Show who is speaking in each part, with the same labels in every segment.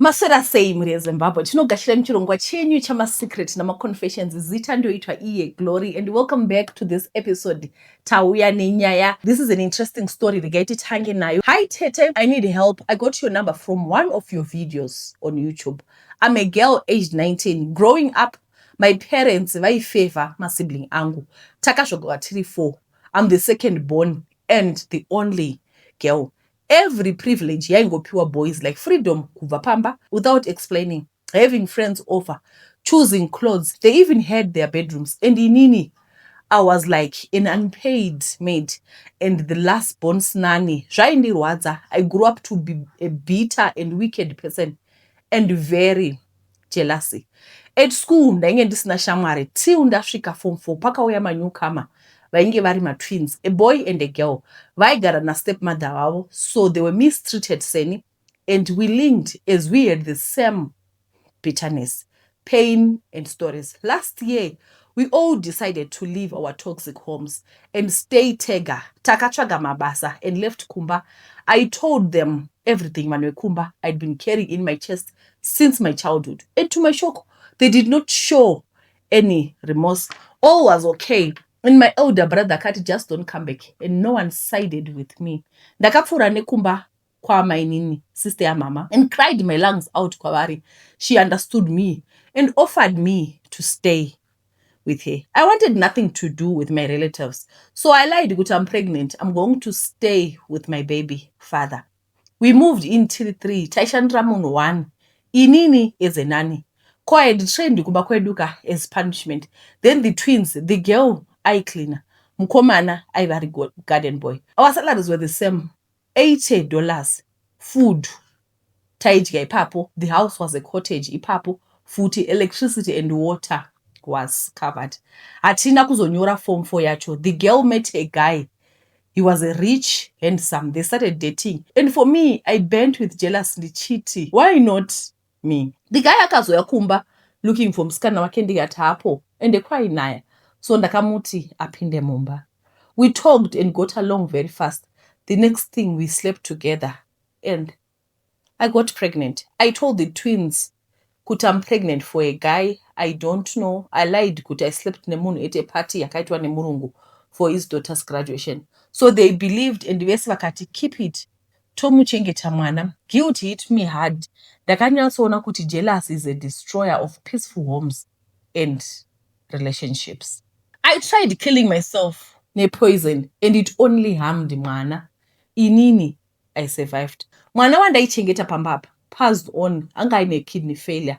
Speaker 1: Maswera sei muri eZimbabwe? Tinogashira muchirongwa chenyu chama-secret nama-confessions. Zita ndoitwa iye Glory, and welcome back to this episode. Tauya nenyaya. This is an interesting story. Regaiti tange nayo. Hi Tete, I need help. I got your number from one of your videos on YouTube. I'm a girl aged 19. Growing up, my parents vaifavor masibling angu. Takashogowa tiri 4. I'm the second born and the only girl. Every privilege yaingopiwa boys, like freedom kubva pamba without explaining, having friends over, choosing clothes. They even had their bedrooms. And inini, I was like an unpaid maid and the last born nanny. Zvaindirwadza. I grew up to be a bitter and wicked person and very jealousy. At school ndainge ndisina shamwari till ndasvika form 4 pakauya manyukama vainge vari twins, a boy and a girl. Vaigara na-stepmother wavo, so they were mistreated seni, and we linked as we had the same bitterness, pain and stories. Last year, we all decided to leave our toxic homes and stay Tega, takatsvaga mabasa, and left Kumba. I told them everything Manwe Kumba I'd been carrying in my chest since my childhood. And to my shock, they did not show any remorse. All was okay. And my elder brother Kati just don't come back, and no one sided with me. Ndakapfura nekumba kwa mainini, sister ya mama, and cried my lungs out kwavari. She understood me and offered me to stay with her. I wanted nothing to do with my relatives, so I lied that I'm pregnant. I'm going to stay with my baby father. We moved in till 3, Taishandramun 1. Inini is a nanny. Kwa had trained kuba kweduka as punishment. Then the twins, the girl, eye cleaner, Mukomana, Ivory garden boy. Our salaries were the same, $80. Food, taidya ipapo. The house was a cottage ipapo. Futi, electricity and water was covered. Atina kuzonyora form 4 yacho. The girl met a guy. He was a rich, handsome. They started dating. And for me, I bent with jealousy, cheating. Why not me? The guy akazoya kumba looking for mskana wake ndikati hapo ende kwainaya. So ndakamuti apinde mumba. We talked and got along very fast. The next thing, we slept together and I got pregnant. I told the twins kuti I'm pregnant for a guy I don't know. I lied kuti I slept nemunhu at a party yakaitwa nemurungu for his daughter's graduation. So they believed and vese vakati keep it. Tomuchengeta mwana. Guilt hit me hard. Ndakanyatsoona kuti jealousy is a destroyer of peaceful homes and relationships. I tried killing myself ne poison and it only harmed mwana. Inini, I survived. Mwana wandaichengeta pambapa passed on, anga aine kidney failure.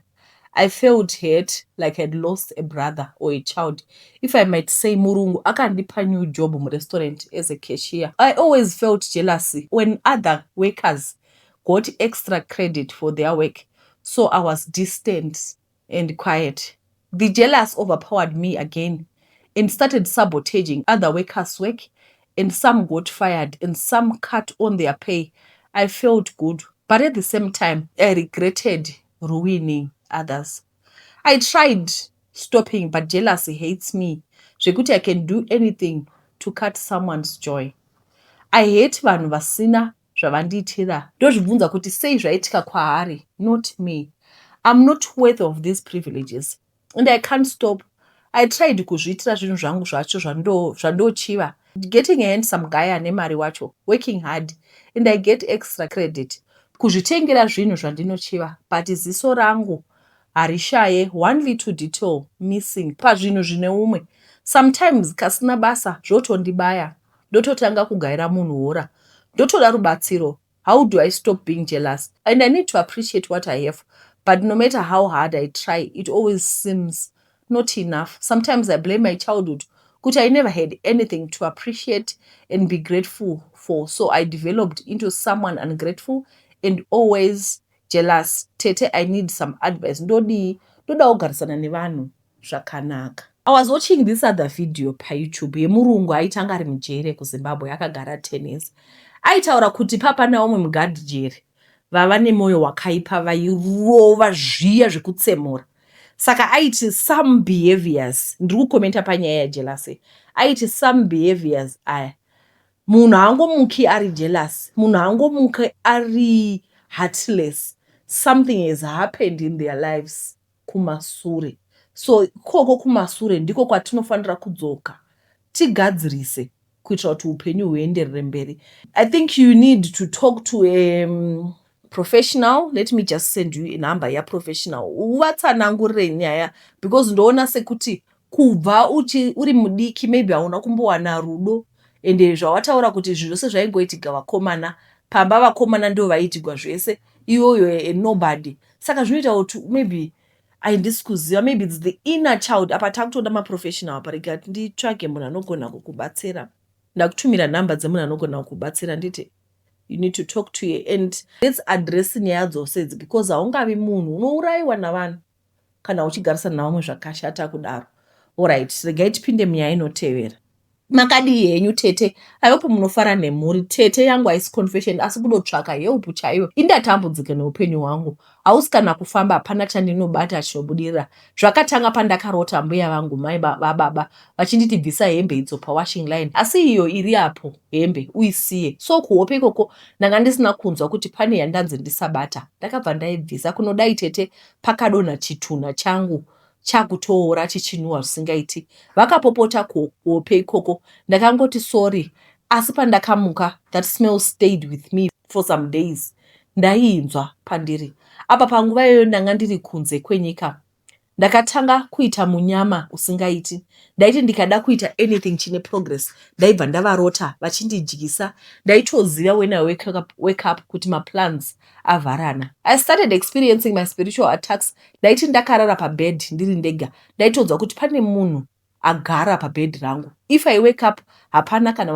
Speaker 1: I felt hurt, like I'd lost a brother or a child. If I might say, Murungu akandipa new job in restaurant as a cashier. I always felt jealousy when other workers got extra credit for their work. So I was distant and quiet. The jealous overpowered me again and started sabotaging other workers' work, and some got fired and some cut on their pay. I felt good, but at the same time, I regretted ruining others. I tried stopping, but jealousy hates me. Zvekuti I can do anything to cut someone's joy. I hate vanhu vasina zvavandiitira. Ndozvibvunza kuti sei zvaitika kwaari, not me. I'm not worth of these privileges, and I can't stop. I tried kuzviitira zvinhu zvangu zvacho zvandochiva. Getting a handsome guy ane mari wacho, working hard, and I get extra credit. Kuzvitengera zvinhu zvandinochiva, but ziso rangu harishaye one little detail missing pazvinhu zvine umwe. Sometimes kasina basa zvotondibaya. Ndototanga kugaira munhu hora. Ndotoda rubatsiro. How do I stop being jealous? And I need to appreciate what I have. But no matter how hard I try, it always seems not enough. Sometimes I blame my childhood. Kuti I never had anything to appreciate and be grateful for. So I developed into someone ungrateful and always jealous. Tete, I need some advice. Ndoda kugarisana nevanhu zvakanaka. I was watching this other video pa YouTube yemurungu aitanga ari mujere kuZimbabwe akagara 10 years. Aitaura kuti papa naomwe mugadhijeri vava nemoyo wakaipa vairova zviya zvekutsemura. Saka aiti some behaviors, ndiri kukomenta panyaya yajealousy, aiti some behaviors aya munhu haangomuki ari jealous, munhu haangomuki ari heartless, something has happened in their lives kumasure. So ikoko kumasure ndiko kwatinofanira kudzoka tigadzirise kuitira kuti upenyu huenderere mberi. I think you need to talk to a professional. Let me just send you inhamba yaprofessional uvatsanangurire nyaya, because ndoona sekuti kubva uri mudiki maybe hauna kumbowana rudo, ende zvawataura kuti zvinhu zvose zvaingoitika vakomana pamba, vakomana ndo vaiitigwa zvese, iyoyo nobody. Saka zvinoita kuti maybe handisi kuziva, maybe it's the inner child. Apa takutoda maprofessional apa, rega nditsvage munhu anogona kukubatsira. Ndakutumira nhamba dzemunhu anogona kukubatsira nditi you need to talk to you, and let's address nyaya dzose idzi, because haungavi munhu unourayiwa navanhu kana uchigarisana navamwe zvakashata kudaro. Alright, regai tipinde munyaya inotevera. Makadii henyu tete? I hope munofara nemhuri. Tete yangu haisi confession, asi kudotsvaka help chaiyo. Indatambudzika neupenyu hwangu. Hausi kana kufamba, hapana chandinobata chinobudirira. Zvakatanga pandakarota mbuya vangu mai baba vachinditi bvisa hembe idzo pawashing line. Asi iyo iri apo hembe uisiye. So kuhope ikoko ndanga ndisina kunzwa kuti pane yandanzi ndisabata. Ndakabva ndaibvisa. Kunodai tete pakadonha chitunha changu chakutoora chichinhuwa zvisingaiti. Vakapopota kuhope ikoko. Ndakangoti sorry. Asi pandakamuka, that smell stayed with me for some days. Ndaiinzwa pandiri. Apa panguva iyoyo ndanga ndiri kunze kwenyika. Ndakatanga kuita munyama usingaiti. Ndaiti ndikada kuita anything chine progress, ndaibva ndavarota vachindidyisa. Ndaitoziva when I wake up kuti maplans avharana. I started experiencing my spiritual attacks. Ndaiti ndakarara pabed ndiri ndega, ndaitodzwa kuti pane munhu agara pabed rangu. If I wake up, hapana kana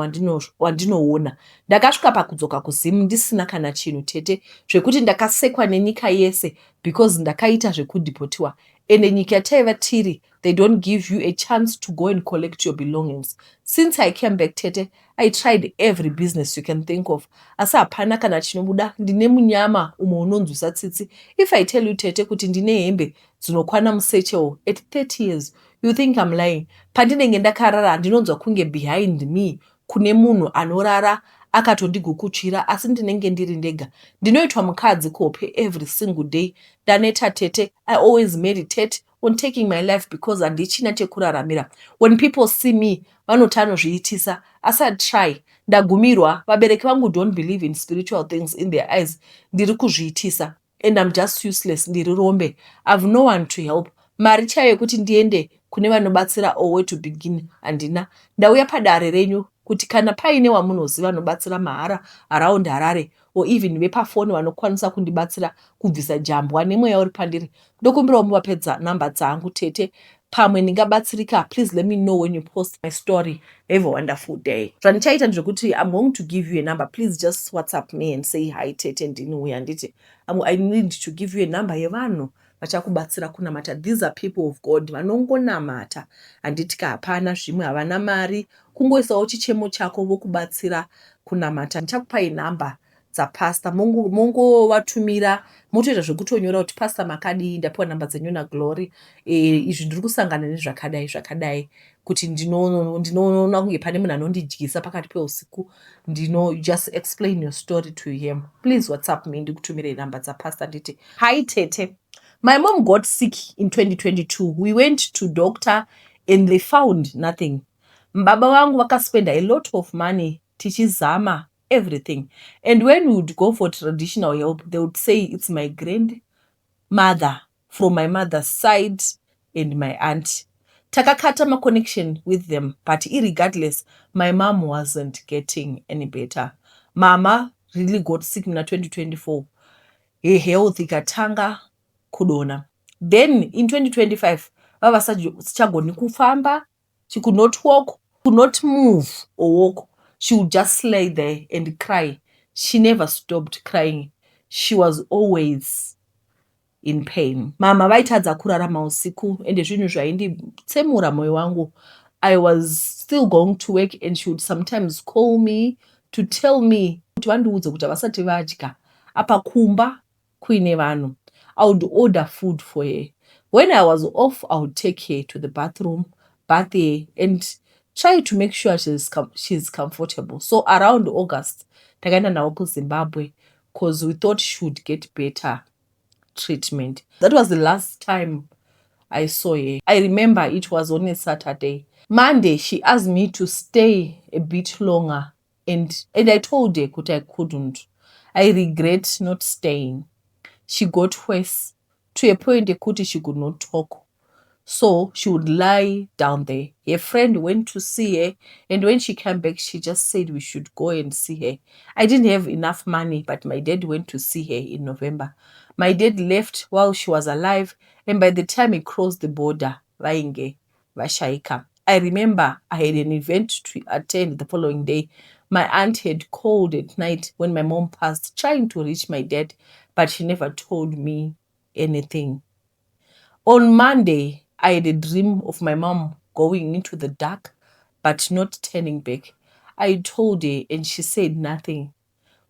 Speaker 1: wandinoona. Ndakasvika pakudzoka kuzimu ndisina kana chinhu tete, zvekuti ndakasekwa nenyika yese because ndakaita zvekudhipotiwa. Ende nyika yataiva tiri, they don't give you a chance to go and collect your belongings. Since I came back tete, I tried every business you can think of. Asi hapana kana chinobuda. Ndine munyama umwe unonzwisa tsitsi. If I tell you tete kuti ndine hembe dzinokwana musechewo at 30 years, you think I'm lying. Pandinenge ndakarara ndinonzwa kunge behind me kune munhu anorara akatondigukuchira, asi ndinenge ndiri ndega. Ndinoitwa mukadzi kuhope every single day. Ndaneta tete. I always meditate on taking my life because handichina chekuraramira. When people see me, vanoti anozviitisa. Asi I try. Ndagumirwa. Vabereki vangu don't believe in spiritual things in their eyes. Ndiri kuzviitisa. And I'm just useless. Ndiri rombe. I've no one to help. Mari chayo yekuti ndiende kune vanobatsira all way to begin handina. Ndauya padare renyu kuti kana paine wamunoziva vanobatsira mahara around Harare, or even vepafoni vanokwanisa kundibatsira kubvisa jambwa nemweya uri pandiri, ndokumbirawo muvapedza namba dzangu tete. Pamwe ndingabatsirika, please let me know when you post my story. Have a wonderful day. Zvandichaita ndezvekuti I'm going to give you a number. Please just WhatsApp me and say hi tete ndinouya. Nditi I need to give you a number yevanhu vachakubatsira kunamata. These are people of God vanongonamata. Handitika hapana zvimwe, havana mari, kungoisawo chichemo chako vokubatsira kunamata. Ndichakupai namba dzapasta, mongovatumira, motoita zvekutonyora kuti pasta makadii, ndapiwa namba dzenyu naGlory, izvi ndiri kusangana nezvakadai kuti ndinoona kunge pane munhu anondidyisa pakati peusiku. You just explain your story to him. Please WhatsApp me ndikutumire namba dzapasta nditi hi tete, my mom got sick in 2022. We went to doctor and they found nothing. Mbaba wangu vakaspenda a lot of money tichizama everything, and when we would go for traditional help, they would say it's my grandmother from my mother's side and my aunt. Takakata my connection with them, but irregardless, my mom wasn't getting any better. Mama really got sick in 2024. Her health ikatanga kudona. Then in 2025, vava sichagoni kufamba. She could not walk, could not move or walk. She would just lay there and cry. She never stopped crying. She was always in pain. Mama vaitadza kurarama usiku, ende zvinhu zvainditsemura moyo wangu. I was still going to work and she would sometimes call me to tell me kuti vandiudze kuti havasati vadya apa kumba kuine vanhu. I would order food for her. When I was off, I would take her to the bathroom, bath her, and try to make sure she's comfortable. So around August, takaenda nawo kuZimbabwe because we thought she would get better. treatment. That was the last time I saw her. I remember it was on a Saturday. Monday, she asked me to stay a bit longer, and I told her that I couldn't. I regret not staying. She got worse to a point that she could not talk. So she would lie down there. Her friend went to see her, and when she came back, she just said we should go and see her. I didn't have enough money, but my dad went to see her in November. My dad left while she was alive, and by the time he crossed the border, vainge vashaika. I remember I had an event to attend the following day. My aunt had called at night when my mom passed, trying to reach my dad, but she never told me anything. On Monday, I had a dream of my mom going into the dark, but not turning back. I told her, and she said nothing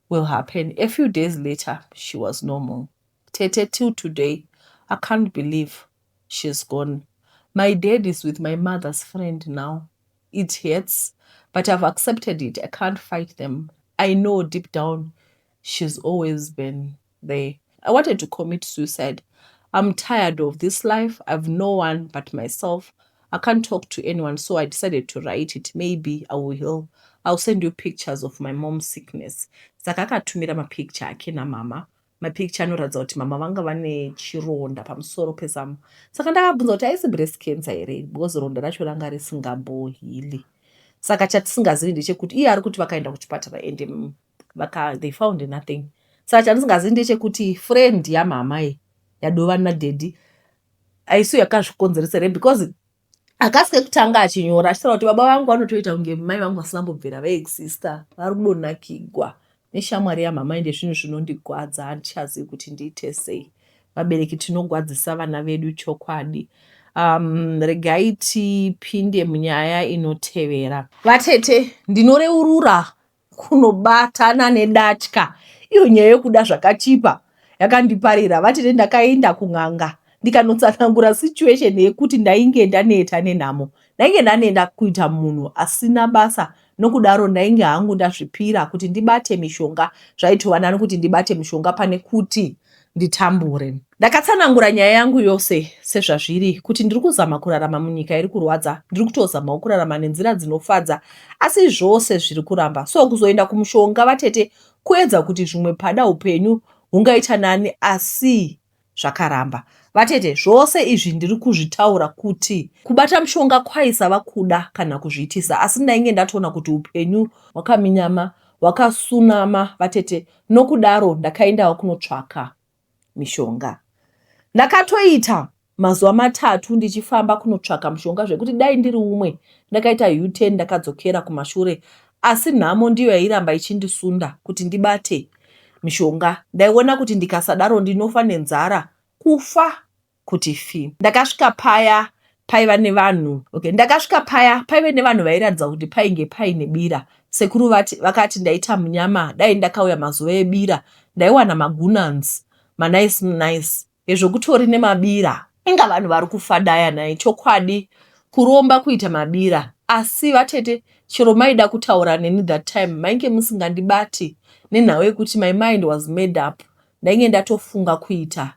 Speaker 1: will happen. A few days later, she was normal. Tete, till today, I can't believe she's gone. My dad is with my mother's friend now. It hurts, but I've accepted it. I can't fight them. I know deep down she's always been there. I wanted to commit suicide. I'm tired of this life. I've no one but myself. I can't talk to anyone, so I decided to write it. Maybe I will heal. I'll send you pictures of my mom's sickness. Saka akatumira mapicture ake namama. Mapicture anoratidza kuti mama vanga vane chironda pamusoro pezamu. Saka ndakabvunza kuti haisi breast cancer here because ronda racho ranga risingambohili. Saka chatisingazivi ndechekuti iye ari kuti vakaenda kuchipatara and they found nothing. Saka chandisingazivi ndechekuti friend yamama yadova nadhedhi haisi yakazvikonzeresa here because akasike kutanga achinyora achitaura kuti baba vangu vanotoita kunge mai vangu vasingambobvera vaexista vari kudonakigwa neshamwari yamama ende zvinhu zvinondigwadza handichazivi kuti ndiite sei. Vabereki tinogwadzisa vana vedu chokwadi. Regai tipinde munyaya inotevera. Vatete, ndinoreurura kunobatana nedatya. Iyo nyaya yokuda zvakachipa yakandiparira. Vatete, ndakaenda kun'anga ndikanotsanangura situation yekuti ndainge ndaneta nenhamo. Ndainge ndanenda kuita munhu asina basa, nokudaro ndainge hangu ndazvipira kuti ndibate mishonga. Zvaitova nani kuti ndibate mishonga pane kuti nditambure. Ndakatsanangura nyaya yangu yose sezvazviri kuti ndiri kuzama kurarama munyika iri kurwadza, ndiri kutozama kurarama nenzira dzinofadza, asi zvose zviri kuramba. So kuzoenda kumushonga vatete kuedza kuti zvimwe pada upenyu hungaita nani, asi zvakaramba. Vatete, zvose izvi ndiri kuzvitaura kuti kubata mushonga kwaisava kuda kana kuzviitisa, asi ndainge ndatoona kuti upenyu hwakaminyama, hwakasunama vatete, nokudaro ndakaendawo kunotsvaka mishonga. Ndakatoita mazuva matatu ndichifamba kunotsvaka mushonga zvekuti dai ndiri umwe ndakaita U10 ndakadzokera kumashure, asi nhamo ndiyo yairamba ichindisunda kuti ndibate mishonga. Ndaiona kuti ndikasadaro ndinofa nenzara, kufa kuti fi. Ndakasvika paya paiva nevanhu. Ndakasvika paya paive nevanhu vairatidza kuti painge paine bira. Sekuru vakati ndaita munyama, dai ndakauya mazuva ebira, ndaiwana magunanzi nice ezvokutori nemabira. Inga vanhu vari kufa daya naye chokwadi kuromba kuita mabira. Asi vatete, chero maida kutaura neni that time mainge musingandibati nenhau yekuti my mind was made up. Ndainge ndatofunga kuita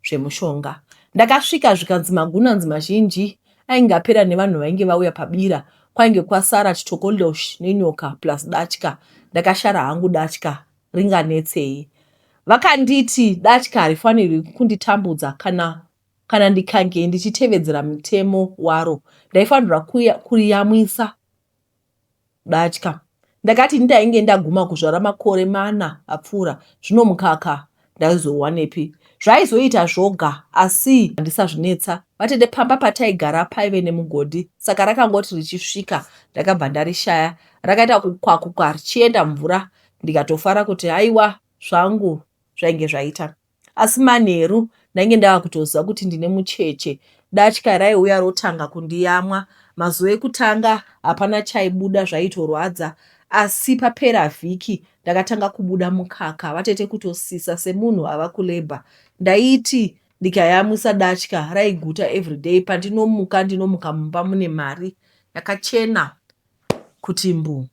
Speaker 1: zvemushonga. Ndakasvika zvikanzi magunanzi mazhinji aingapera nevanhu vainge vauya pabira. Kwainge kwasara chitokoloshi nenyoka plus datya. Ndakashara hangu datya ringanetsei. Vakanditi datya harifanirwi kunditambudza kana ndikange ndichitevedzera mutemo waro. Ndaifanirwa kuriyamwisa datya. Ndakati ndainge ndaguma kuzvara makore 4 apfuura, zvino mukaka ndaizowanepi? Zvaizoita zvoga, asi handisazvinetsa. Vatete, pamba pataigara paive nemugodhi, saka rakangoti richisvika ndakabva ndarishaya. Rakaita kukwakukwa richienda mvura, ndikatofara kuti haiwa zvangu zvainge zvaita. Asi manheru ndainge ndava kutoziva kuti ndine mucheche. Datya raiuya rotanga kundiyamwa. Mazuva ekutanga hapana chaibuda, zvaitorwadza, asi papera vhiki ndakatanga kubuda mukaka. Vatete, kutosisa semunhu ava kulebha. Ndaiti ndikayamwisa datya raiguta everyday. Pandinomuka mumba mune mari yakachena kuti mbu.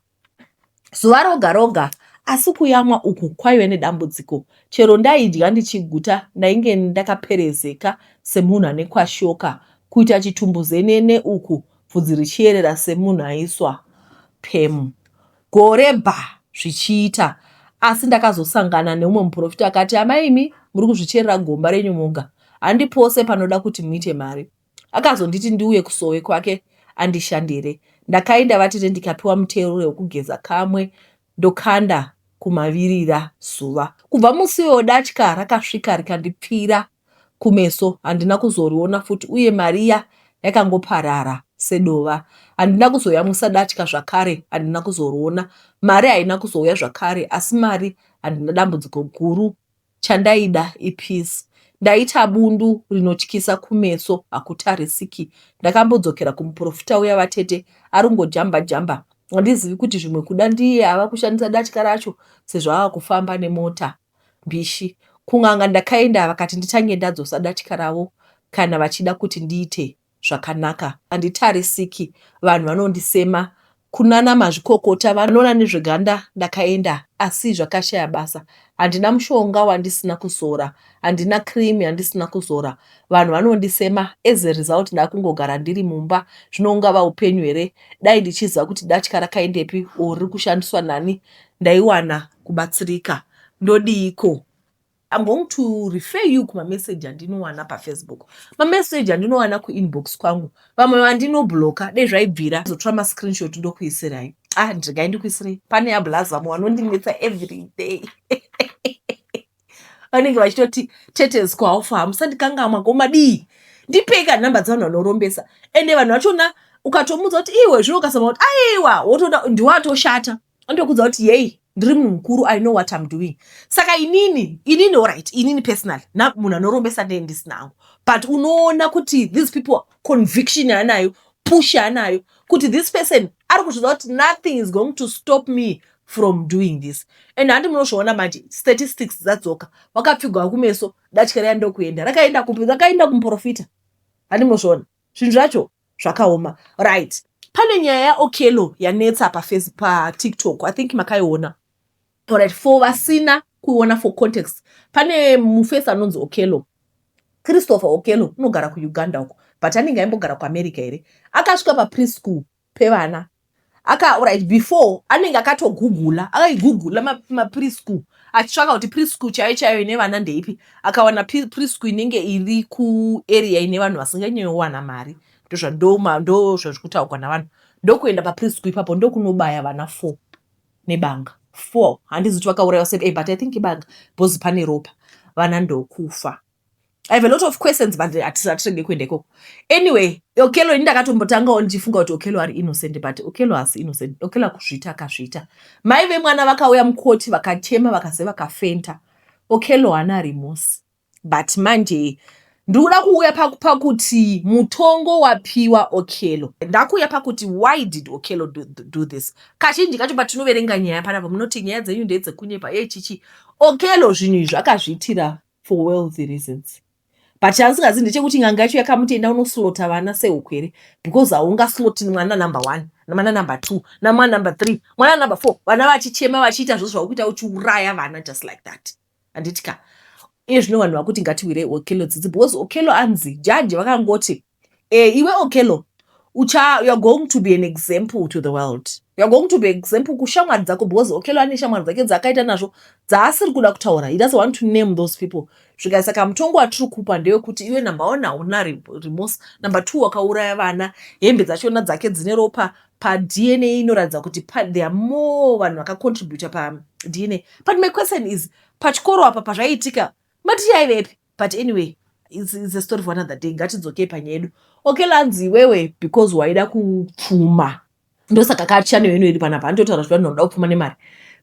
Speaker 1: Zuva roga roga asi kuyamwa uku kwaive nedambudziko. Chero ndaidya ndichiguta ndainge ndakaperezeka semunhu ane kwashoka, kuita chitumbuzenene uku bvudzi richiyerera semunhu aiswa pemu. Gore zvichiita, asi ndakazosangana neumwe muprofita akati, amaimi muri kuzvicherera gomba renyu munga, handipose panoda kuti muite mari. Akazonditi ndiuye kusowe kwake andishandire. Ndakaenda vatete ndikapiwa mutero wekugeza kamwe ndokanda kumavirira zuva. Kubva musi uyo datya rakasvika rikandipfira kumeso, handina kuzoriona futi, uye mariya yakangoparara sedova. Handina kuzoyamusa datya zvakare, handina kuzoriona. Mari haina kuzouya zvakare, asi mari handina dambudziko guru. Chandaida ipeace. Ndaita bundu rinotyisa kumeso, hakutarisiki. Ndakambodzokera kumuprofita uya vatete, arungojamba jamba. Handizivi kuti zvimwe kuda ndiye ava kushandisa datya racho sezvo ava kufamba nemota mbishi. Kun'anga ndakaenda vakati nditange ndadzosa datya ravo kana vachida kuti ndiite zvakanaka. Handitarisiki, vanhu vanondisema. Kunana mazvikokota vanoona nezveganda ndakaenda, asi zvakashaya basa. Handina mushonga wandisina kuzora, handina cream yandisina kuzora. Vanhu vanondisema, as a result ndakungogara ndiri mumba. Zvinongava upenyu here? Dai ndichiziva kuti datya rakaendepi riri kushandiswa nani, ndaiwana kubatsirika. Ndodiiko? I'm going to refer you kumamessage andinowana paFacebook. Mamessage andinowana kuinbox kwangu. Vamwe vandinobloka, dai zvaibvira zotora mascreenshot ndokuisirai. Ndiregai ndikuisirai. Pane yaBlazamo vanondinetsa every day. Vanenge vachitoti tetes kwaofa, hamusandikangamwa gomadii. Ndipeka nhamba dzavanhu vanorombesa. Ende vanhu vachona ukatomudza kuti iwe zvino ukasema kuti aiwa wotoda ndiwatoshata. Andokudza kuti yei ndiri munhu mukuru, I know what I'm doing. Saka inini alright, inini personally na munhu anorombesa ndiye ndisinawo. But unoona kuti these people conviction yaanayo, push yaanayo, kuti this person ari kuzviziva kuti nothing is going to stop me from doing this. And handi munozviona manje statistics dzadzoka, wakapfigwa kumeso, datya raya ndokuenda, rakaenda kupi, rakaenda kumuprofita. Handi munozviona zvinhu zvacho zvakaoma. Right, pane nyaya yaOkello yanetsa paTiktok, I think makaiona. Alright, for vasina kuona for context, pane mufesi anonzi Okello, Christopher Okello, unogara kuUganda uko, but anenge aimbogara kuAmerica here. Akasvika papreschool pevana. Alright, before anenge akatogugula, akaigugula mapreschool, achitsvaka kuti preschool chaiyo ine vana ndeipi. Akawana preschool inenge iri kuarea ine vanhu vasinganyanyowana mari. Ndo zvazvikutaurwa navanhu. Ndokuenda papreschool ipapo ndokunobaya vana 4 nebanga. 4. Handizi kuti vakaurayiwa sei, but I think ibanga because pane ropa. Vana ndokufa. I have a lot of questions, but hatirege kuenda ikoko. Anyway, Okello ini ndakatombotangawo ndichifunga kuti Okello ari innocent, but Okello hasi innocent. Okello akuzviita akazviita. Mai vemwana vakauya mukoti vakachema vakase vakafenta. Okello haana remorse. But manje ndikuda kuuya pakuti mutongo wapiwa Okello. Ndakuuya pakuti why did Okello do this? Kazhinji kacho patinoverenga nyaya panapa munoti nyaya dzenyu ndedzekunyepa. Chichi Okello zvinhu izvi akazviitira for wealthy reasons. But chansingazi ndechekuti n'anga yacho yakamutenda unoslota vana sehukwere, because haungasloti mwana number 1 namwana number 2 namwana number 3 mwana number 4 vana vachichema vachiita zvose zvakuita uchiuraya vana just like that. Handitika iye zvino vanhu vakuti ngatiwire Okello dzidzi, because Okello anzi jaji vakangoti iwe Okello you are going to be an example to the world. You are going to be an example kushamwari dzako, because Okello ane shamwari dzake dzakaita nazvo dzaasiri kuda kutaura. He doesn't want to name those people. Saka mutongo watiri kupa ndewekuti iwe number 1 hauna remorse, number 2 wakauraya vana, hembe dzachona dzake dzine ropa, paDNA inoratidza kuti there are more vanhu vakacontributa paDNA. But my question is, pachikoro apa pazvaiitika mati yaivepi? But anyway, it's a story for another day. Ngatidzokei panyaya yedu. Okello anzi iwewe because waida kupfuma ndosaka kachano yenu iri panapa. Andotaura kuti vanhu vanoda kupfuma nemari,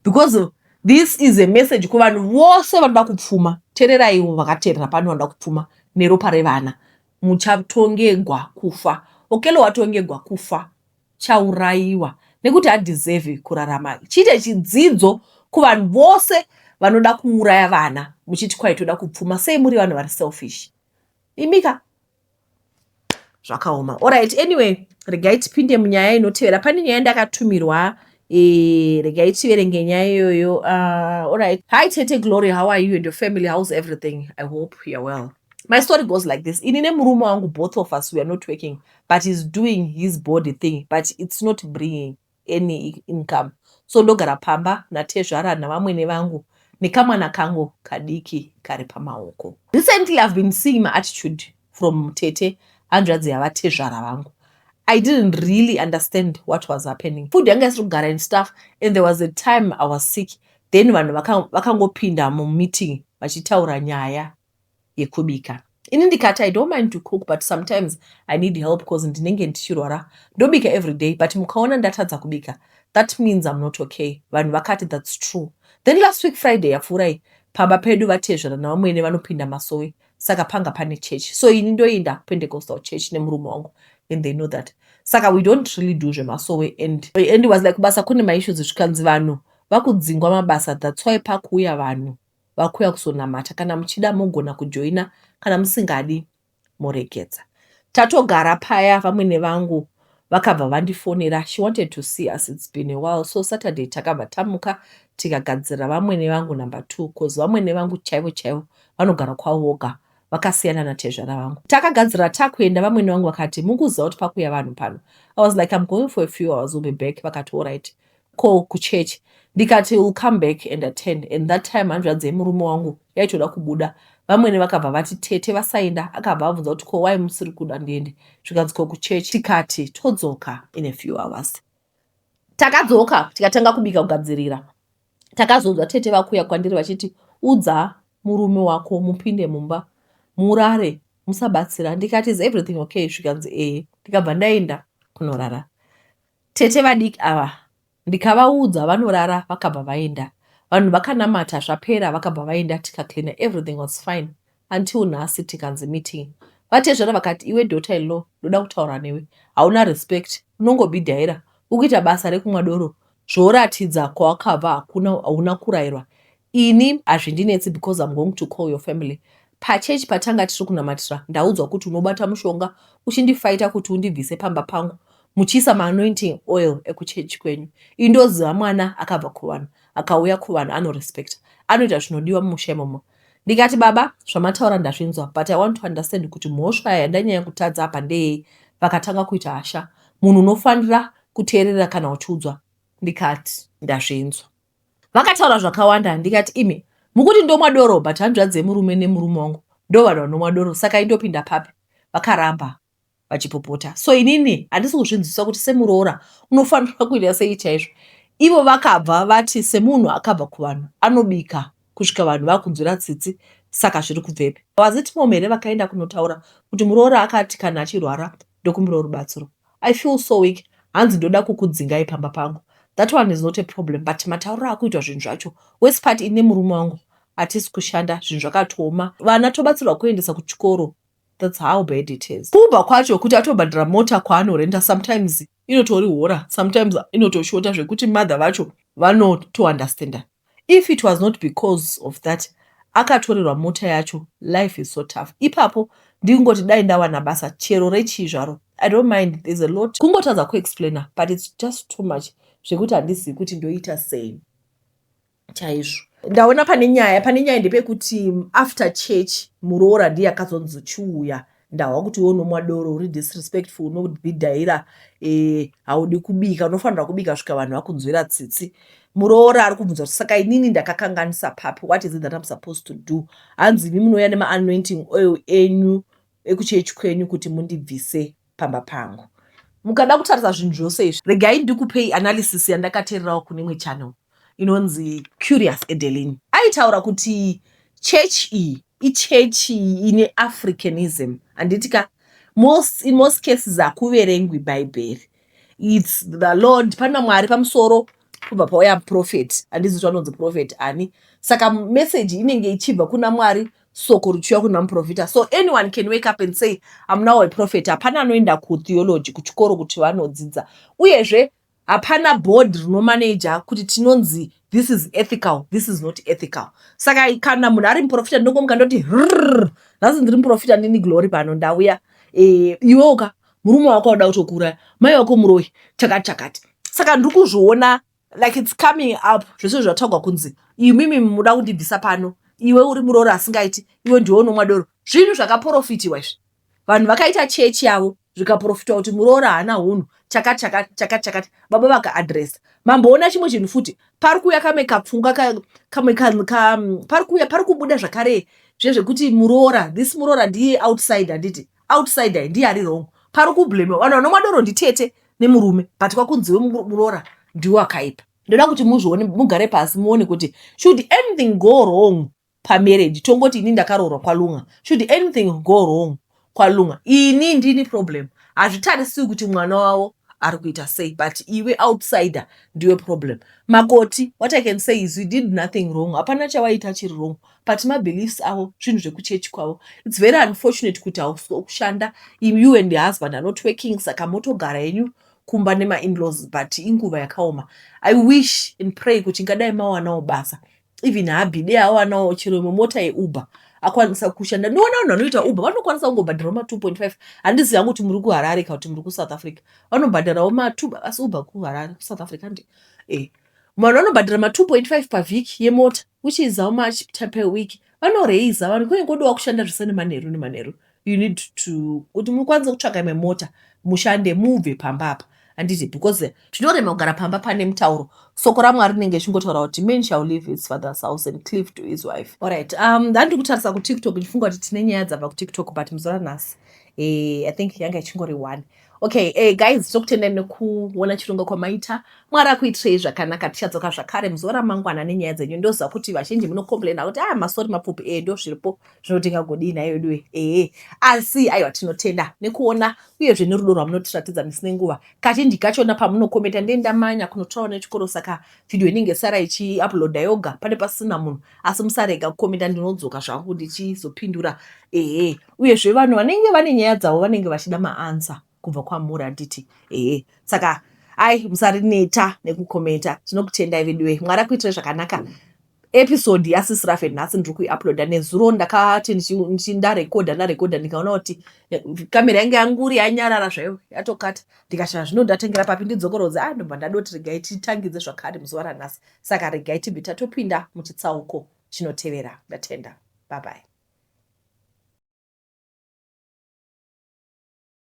Speaker 1: because this is a message kuvanhu vose vanoda kupfuma. Teereraiwo vakateerera pano vanoda kupfuma neropa revana. Muchatongegwa kufa. Okello watongegwa kufa, chaurayiwa nekuti hadeserve kurarama. Chiite chidzidzo kuvanhu vose vanoda kuuraya vana muchiti kwai toda kupfuma. Sei muri vanhu vari selfish? Imika zvakaoma. Alright, anyway, regai tipinde munyaya inotevera. Pane nyaya ndakatumirwa regai tiverenge nyaya iyoyo. Alright. Hi Tete Glory, how are you and your family? How's everything? I hope you're well. My story goes like this. Inine murume wangu, both of us, we are not working, but he's doing his body thing, but it's not bringing any income. So ndogara pamba natezvara navamwene vangu nekamwana kangu kadiki kari pamaoko. Recently I've been seeing my attitude from Tete hanzvadzi yavatezvara vangu. I didn't really understand what was happening. Food yanga isiri kugara and stuff, and there was a time I was sick. Then vanhu vakangopinda mumeeting vachitaura nyaya yekubika. Ini ndikati I don't mind to cook, but sometimes I need help because ndinenge ndichirwara. Ndobika every day, but mukaona ndatadza kubika, that means I'm not okay. Vanhu vakati that's true. Then last week Friday yapfuurai, pamba pedu vatezvera navamwene vanopinda masowe, saka panga pane church. So ini ndoenda Pentecostal church nemurume wangu, and they know that. Saka we don't really do zvemasowe, and it was like basa kune maissues zvikanzi vanhu vakudzingwa mabasa, that's why pakuuya vanhu vakuya kusonamata. Kana muchida mogona kujoina, kana musingadi moregedza. Tatogara paya, vamwene vangu vakabva vandifonera. She wanted to see us, it's been a while. So Saturday takabva tamuka tikagadzira vamwene vangu number 2, because vamwene vangu chaivo vanogara kwavo voga, vakasiyana natezvara vangu. Takagadzira takuenda, vamwene vangu vakati mukuziva kuti pakuya vanhu pano. I was like, I'm going for a few hours, we'll be back. Vakati alright, call kuchurch. Ndikati will come back and attend. And that time hanzvadzi yemurume wangu yaitoda kubuda. Vamwene vakabva vati Tete vasaenda, akabva abvunza kuti ko wai musiri kuda ndiende. Zvikanzi ko kuchurch. Tikati todzoka in a few hours. Takadzoka tikatanga kubika kugadzirira. Takazonzwa Tete vakuya kwandiri vachiti udza murume wako mupinde mumba murare musabatsira. Ndikati is everything okay? Zvikanzi ndikabva ndaenda kunorara. Tete vadiki ava ndikavaudza vanorara, vakabva vaenda. Vanhu vakanamata zvapera, vakabva vaenda, tikaklina, everything was fine until nhasi tikanzi meeting. Vatezvara vakati iwe daughter in law, ndoda kutaura newe, hauna respect, unongobhidhaira ukuita basa rekumwa doro, zvoratidza kwawakabva hauna kurayirwa. Ini hazvindinetsi because I'm going to call your family. Pachechi patanga tiri kunamatira, ndaudzwa kuti unobata mushonga uchindifaita kuti undibvise pamba pangu, muchiisa ma-anointing oil ekuchechi kwenyu. Indoziva mwana akabva kuvanhu, akauya kuvanhu, anorespect, anoita zvinodiwa mumusha imomo. Ndikati baba, zvamataura ndazvinzwa, but I want to understand kuti mhosva yandanyanya kutadza apa ndeyei. Vakatanga kuita hasha, munhu unofanira kuteerera kana uchiudzwa. Ndikati ndazvinzwa. Vakataura zvakawanda. Ndikati imi mukuti ndomwa doro, but hanzvadzi yemurume nemurume wangu ndo vanhu vanomwa doro, saka indopinda papi. Vakaramba vachipopota. So inini handisi kuzvinzwisisa kuti semuroora unofanira kuita sei chaizvo. Ivo vakabva vati semunhu akabva kuvanhu anobika kusvika vanhu vakunzwira tsitsi, saka zviri kubvepi. Vazitimomhere vakaenda kunotaura kuti muroora akati kana achirwara ndokumbira rubatsiro. I feel so weak, hanzi ndoda kukudzingai pamba pangu. That one is not a problem, but matauriro akuitwa zvinhu zvacho. Worst part ine murume wangu hatisi kushanda, zvinhu zvakatooma, vana tobatsirwa kuendesa kuchikoro. That's how bad it is. Kuba kwacho kuti atobhadhara mota kwaanorenda, sometimes inotori hora, sometimes inotoshota zvekuti mother vacho vanotoundestanda. If it was not because of that, akatorerwa mota yacho, life is so tough. Ipapo ndingoti dai ndawana basa chero rechii zvaro, I don't mind, there's a lot kungotadza kuexplaina, but it's just too much zvekuti handizivi kuti ndoita sei chaizvo. Ndaona pane nyaya ndepekuti after church muroora ndiye akazonzi chiuya, ndahwa kuti iwe unomwa doro, uri disrespectful, unobhidhaira, haudi kubika, unofanira kubika svika vanhu vakunzwira tsitsi. Muroora ari kubvunza kuti saka inini ndakakanganisa papi, what is it that I'm supposed to do? Hanzi imi munouya nema-anointing oil enyu ekuchechi kwenyu kuti mundibvise pamba pangu. Mukada kutarisa zvinhu zvose izvi, regai ndikupei analysis yandakateererawo kune imwe channel inonzi Curious Edeline. Aitaura kuti church iyi ichechi ine Africanism. Anditika in most cases hakuverengwi Bible. It's the Lord, pana Mwari pamusoro, kubva pauya prophet, handizvi zvanonzi prophet ani. Saka message inenge ichibva kuna Mwari, soko richiuya kuna muprofita. So anyone can wake up and say I'm now a prophet. Hapana anoenda kutheology kuchikoro kuti vanodzidza. Uyezve hapana board rinomanager kuti tinonzi this is ethical, this is not ethical. Saka kana munhu ari muprofita ndongomuka ndoti nhasi ndiri muprofita ndini Glory pano ndauya, iweoka murume wako wada kutokura, mai wako muroi chakati chakati. Saka ndiri kuzviona like it's coming up zvese zvataurwa kunzi imimi muda kundibvisa pano, iwe uri muroora asingaiti, iwe ndiwe unomwa doro. Zvinhu zvakaprofitiwa izvi. Vanhu vakaita chechi yavo zvikaprofitwa kuti muroora haana hunhu chakati chakati chakati chakati, baba vakaadhiresa. Mamboona chimwe chinhu futi, pari kuuya kamwe kapfungwa pari kubuda zvakare zvezvekuti muroora, this muroora ndiye outsider. Handiti outsider ndiye ari wrong. Pari kublame vanhu vanomwa doro nditete nemurume, but kwakunziwe muroora ndiwo akaipa. Ndoda kuti muzvione, mugare pasi muone kuti should anything go wrong pamarriage, tongoti ini ndakaroorwa kwaLunga, should anything go wrong kwaLunga, ini ndini problem. Hazvitarisi kuti mwana wavo ari kuita sei, but iwe outsider ndiwe problem. Makoti, what I can say is we did nothing wrong. Hapana chawaita chiri wrong, but mabeliefs avo zvinhu zvekuchechi kwavo. It's very unfortunate kuti haukushanda, you and the husband are not working, saka motogara yenyu kumba nema in-laws, but inguva yakaoma. I wish and pray kuti ngadai mawanawo basa, even habide awanawo chiro mumota yeUber akwanisa kushanda. Noona vanhu vanoita Uber vanokwanisa kungobhadharawo ma 2.5. Handizivi kuti muri kuHarare kana kuti muri kuSouth Africa. Vanobhadharawo ma 2, asi Uber kuHarare kuSouth Africa ndi vanhu vanobhadhara ma 2.5 pavhiki yemota, which is how much per week. Vanoreiza vanhu kunyange kodiwa kushanda zvese nemanheru nemanheru. You need to kuti mukwanise kutsvaga imwe mota mushande mubve pamba apa. Handiti because tinorema kugara pamba pane mutauro. Soko raMwari rinenge richingotaura kuti man shall leave his father's house and cleave to his wife. Alright, ndandiri kutarisa kuTikTok ndifunga kuti tine nyaya dzabva kuTikTok, but muzora nhasi I think yanga ichingori 1. Okay, guys, tokutendai nekuona chirongwa kwamaita. Mwari akuitirei zvakanaka. Tichadzoka zvakare muzora mangwana nenyaya dzenyu. Ndoziva kuti vazhinji munocomplaina kuti masori mapfupi ndo zviripo zvinotingagodii nayo diwe. Asi aiwa tinotenda nekuona uyezve nerudo rwamunotiratidza misine nguva. Kazhinji kachona pamunokomenta ndendamanya kunotaura nechikoro, saka video inenge sara ichiuploada yoga pane pasina munhu, asi musarega kukomenta, ndinodzoka zvangu ndichizopindura. Uyezve vanhu vanenge vane nyaya dzavo vanenge vachida maansa kubva kwamuri. Handiti saka musarineta nekukomenta. Tinokutendai vidiwe. Mwari akuitirei zvakanaka. Episode yasisira nhasi ndiri kuiuploada nezuro. Ndakati ndarekodha ndikaona kuti kamera yangu yanguri yanyarara zvayo yatokata, ndikashaya zvino ndatengera papi ndidzokorodze. Ndobva ndadoti regai titangidze zvakare muzuva ranhasi, saka regai tibve tatopinda muchitsauko chinotevera. Ndatenda. Bye bye.